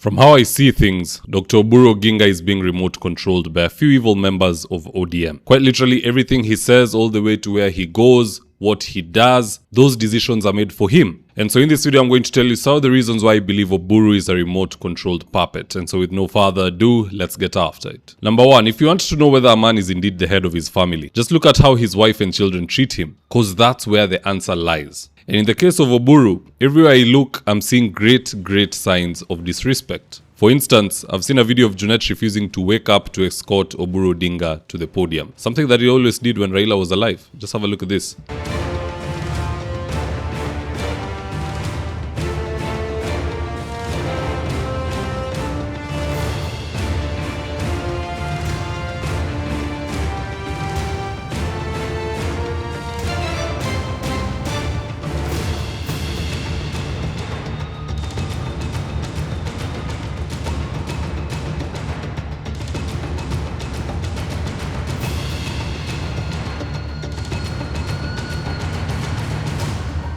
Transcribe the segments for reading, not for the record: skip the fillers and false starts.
From how I see things, Dr. Oburu Oginga is being remote controlled by a few evil members of ODM. Quite literally everything he says all the way to where he goes, what he does, those decisions are made for him. And so in this video, I'm going to tell you some of the reasons why I believe Oburu is a remote-controlled puppet. And so with no further ado, let's get after it. Number one, if you want to know whether a man is indeed the head of his family, just look at how his wife and children treat him, because that's where the answer lies. And in the case of Oburu, everywhere I look, I'm seeing great signs of disrespect. For instance, I've seen a video of Junet refusing to wake up to escort Oburu Oginga to the podium. Something that he always did when Raila was alive. Just have a look at this.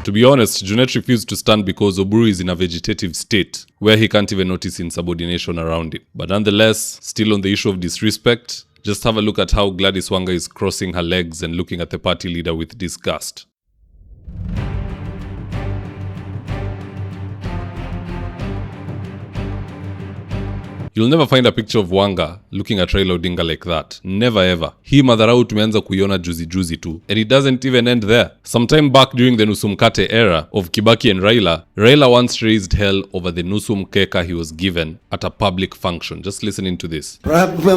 To be honest, Junet refused to stand because Oburu is in a vegetative state where he can't even notice insubordination around him. But nonetheless, still on the issue of disrespect, just have a look at how Gladys Wanga is crossing her legs and looking at the party leader with disgust. You'll never find a picture of Wanga looking at Raila Odinga like that. Never ever. Hii madharau tumeanza kuiona juzi tu. And it doesn't even end there. Sometime back during the nusu mkate era of Kibaki and Raila once raised hell over the nusu mkeka he was given at a public function. Just listen into this.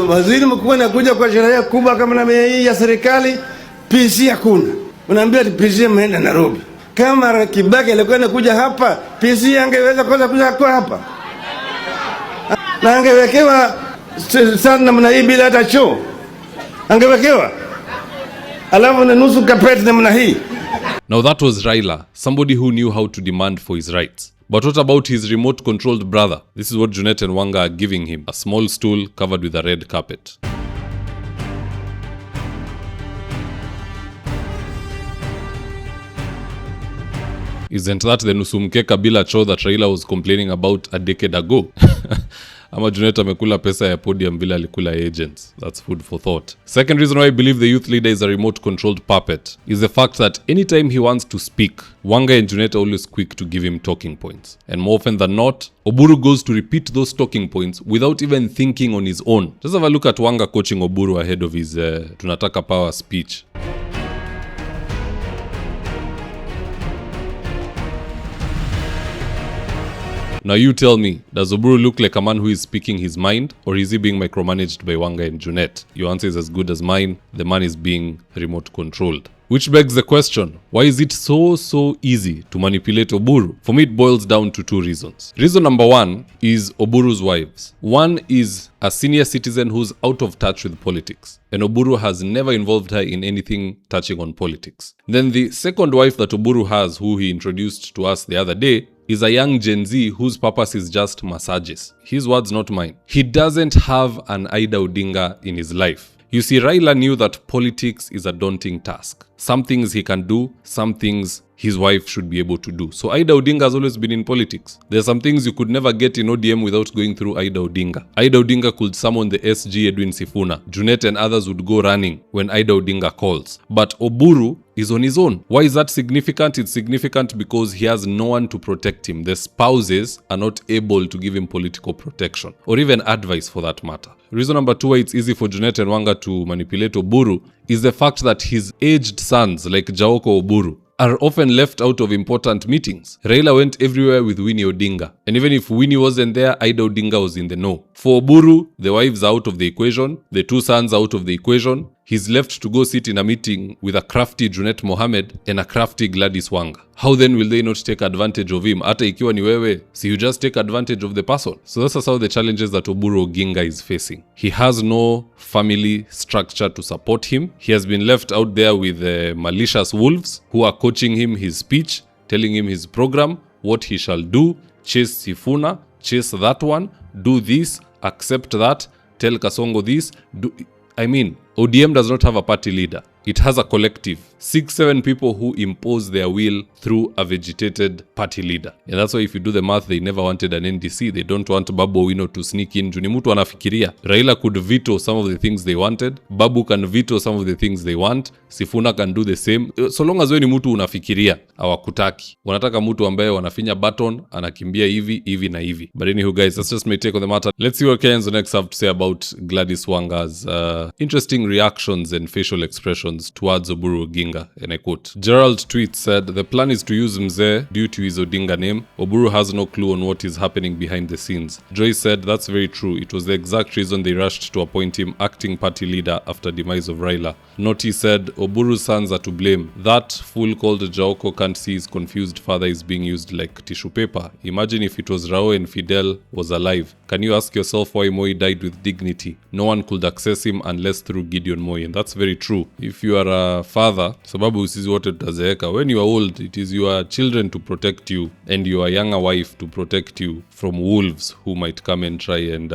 Waziri mkuu anakuja kwa sherehe kubwa kama na hii ya serikali, PC hakuna. Unaambia PC ameenda Nairobi. Kama Kibaki alikuwa anakuja hapa, PC angeweza kuja kwa hapa. Na angewekewa sana namna hii bila hata choo. Angewekewa. Alafu na nusu kapeti namna hii. Now that was Raila, somebody who knew how to demand for his rights. But what about his remote-controlled brother? This is what Junet and Wanga are giving him. A small stool covered with a red carpet. Isn't that the nusu mkeka bila choo that Raila was complaining about a decade ago? Ama Junet amekula pesa ya podium bila alikula agents. That's food for thought. Second reason why I believe the youth leader is a remote-controlled puppet is the fact that anytime he wants to speak, Wanga and Junet are always quick to give him talking points. And more often than not, Oburu goes to repeat those talking points without even thinking on his own. Just have a look at Wanga coaching Oburu ahead of his Tunataka Power speech. Now you tell me, does Oburu look like a man who is speaking his mind, or is he being micromanaged by Wanga and Junet? Your answer is as good as mine. The man is being remote controlled. Which begs the question, why is it so easy to manipulate Oburu? For me, it boils down to two reasons. Reason number one is Oburu's wives. One is a senior citizen who's out of touch with politics, and Oburu has never involved her in anything touching on politics. Then the second wife that Oburu has, who he introduced to us the other day, is a young Gen Z whose purpose is just massages. His words, not mine. He doesn't have an Ida Odinga in his life. You see, Raila knew that politics is a daunting task. Some things he can do, some things his wife should be able to do. So Ida Odinga has always been in politics. There are some things you could never get in ODM without going through Ida Odinga. Ida Odinga could summon the SG Edwin Sifuna. Junet and others would go running when Ida Odinga calls. But Oburu is on his own. Why is that significant? It's significant because he has no one to protect him. The spouses are not able to give him political protection, or even advice for that matter. Reason number two why it's easy for Junet and Wanga to manipulate Oburu is the fact that his aged sons like Jaoko Oburu are often left out of important meetings. Raila went everywhere with Winnie Odinga. And even if Winnie wasn't there, Ida Odinga was in the know. For Oburu, the wives are out of the equation, the two sons are out of the equation. He's left to go sit in a meeting with a crafty Junet Mohammed and a crafty Gladys Wanga. How then will they not take advantage of him? Hata ikiwa ni wewe, so you just take advantage of the person. So that's how the challenges that Oburu Oginga is facing. He has no family structure to support him. He has been left out there with malicious wolves who are coaching him his speech, telling him his program, what he shall do, chase Sifuna, chase that one, do this, accept that, tell Kasongo this, ODM does not have a party leader. It has a collective, 6-7 people who impose their will through a vegetated party leader. And that's why if you do the math, they never wanted an NDC. They don't want Babu Owino to sneak in. Juni mtu anafikiria. Raila could veto some of the things they wanted. Babu can veto some of the things they want. Sifuna can do the same. So long as we ni mtu unafikiria, hawakutaki. Wanataka mtu ambaye wanafinya button, anakimbia hivi na hivi. But anywho guys, that's just my take on the matter. Let's see what Kenyans next have to say about Gladys Wanga's interesting reactions and facial expressions towards Oburu Oginga, and I quote. Gerald tweet said, the plan is to use Mzee due to his Odinga name. Oburu has no clue on what is happening behind the scenes. Joy said, that's very true. It was the exact reason they rushed to appoint him acting party leader after demise of Raila. Noti said, Oburu's sons are to blame. That fool called Jaoko can't see his confused father is being used like tissue paper. Imagine if it was Rao and Fidel was alive. Can you ask yourself why Moi died with dignity? No one could access him unless through Gideon Moi, and that's very true. If you are a father, sababu sisi wote tutazeeka, when you are old, it is your children to protect you and your younger wife to protect you from wolves who might come and try and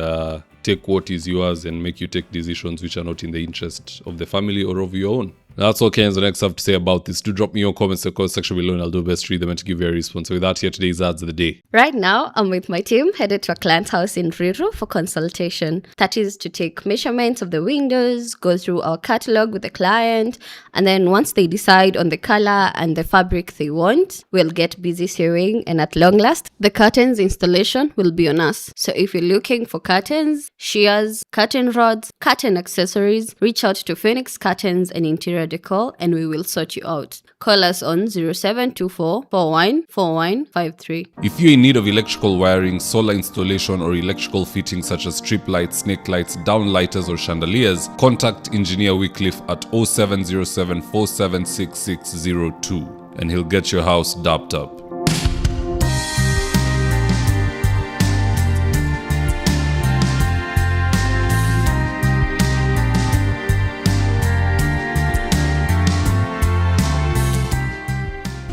take what is yours and make you take decisions which are not in the interest of the family or of your own. That's all Kenyans next have to say about this. Do drop me your comments in the comment section below and I'll do my best to read them and to give you a response. So with that, here today's ads of the day. Right now, I'm with my team headed to a client's house in Ruiru for consultation. That is to take measurements of the windows, go through our catalog with the client, and then once they decide on the color and the fabric they want, we'll get busy sewing, and at long last, the curtains installation will be on us. So if you're looking for curtains, shears, curtain rods, curtain accessories, reach out to Phoenix Curtains and Interior Decor and we will sort you out. Call us on 0724 414153. If you're in need of electrical wiring, solar installation, or electrical fittings such as strip lights, snake lights, downlighters, or chandeliers, contact Engineer Wycliffe at 0707 476602 and he'll get your house dapped up.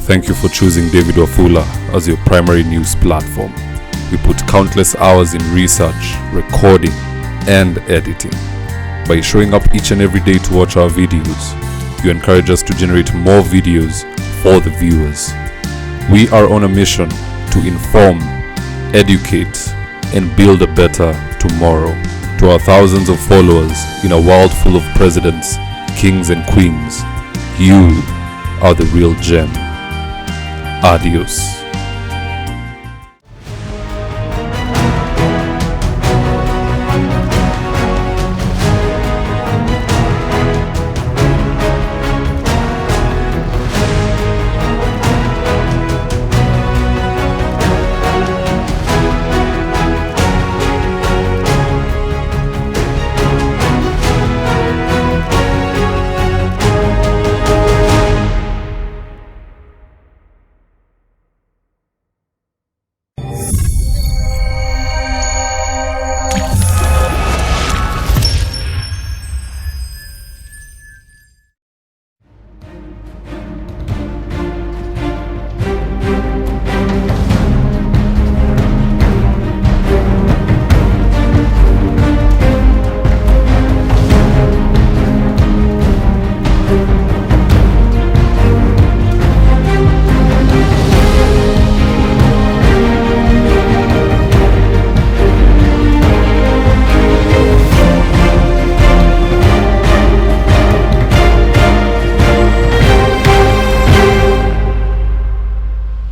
Thank you for choosing David Wafula as your primary news platform. We put countless hours in research, recording, and editing. By showing up each and every day to watch our videos, you encourage us to generate more videos for the viewers. We are on a mission to inform, educate, and build a better tomorrow. To our thousands of followers in a world full of presidents, kings, and queens, you are the real gem. Adios.